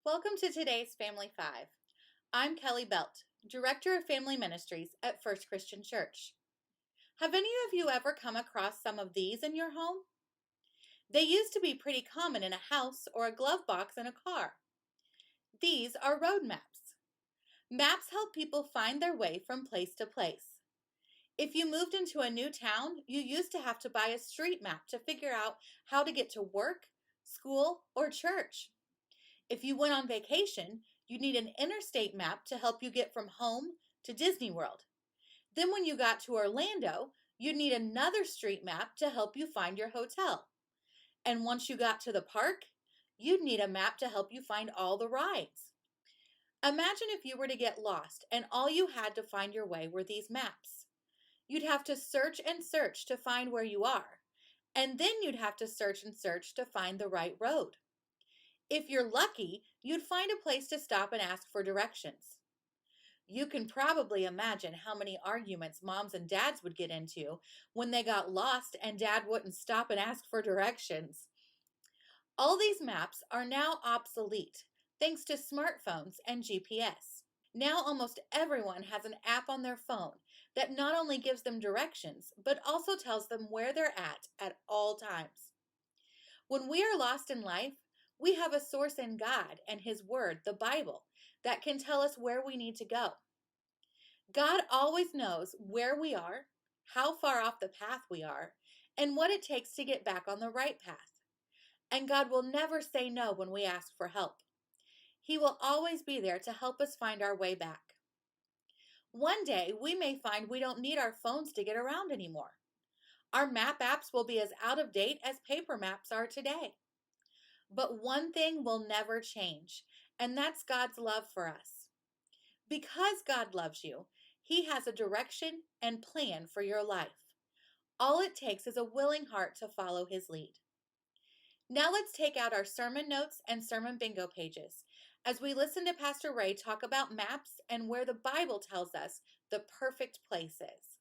Welcome to today's Family Five. I'm Kelly Belt, Director of Family Ministries at First Christian Church. Have any of you ever come across some of these in your home? They used to be pretty common in a house or a glove box in a car. These are road maps. Maps help people find their way from place to place. If you moved into a new town, you used to have to buy a street map to figure out how to get to work, school, or church. If you went on vacation, you'd need an interstate map to help you get from home to Disney World. Then when you got to Orlando, you'd need another street map to help you find your hotel. And once you got to the park, you'd need a map to help you find all the rides. Imagine if you were to get lost and all you had to find your way were these maps. You'd have to search and search to find where you are, and then you'd have to search and search to find the right road. If you're lucky, you'd find a place to stop and ask for directions. You can probably imagine how many arguments moms and dads would get into when they got lost and dad wouldn't stop and ask for directions. All these maps are now obsolete thanks to smartphones and GPS. Now almost everyone has an app on their phone that not only gives them directions, but also tells them where they're at all times. When we are lost in life, we have a source in God and His Word, the Bible, that can tell us where we need to go. God always knows where we are, how far off the path we are, and what it takes to get back on the right path. And God will never say no when we ask for help. He will always be there to help us find our way back. One day, we may find we don't need our phones to get around anymore. Our map apps will be as out of date as paper maps are today. But one thing will never change, and that's God's love for us. Because God loves you, He has a direction and plan for your life. All it takes is a willing heart to follow His lead. Now let's take out our sermon notes and sermon bingo pages as we listen to Pastor Ray talk about maps and where the Bible tells us the perfect place is.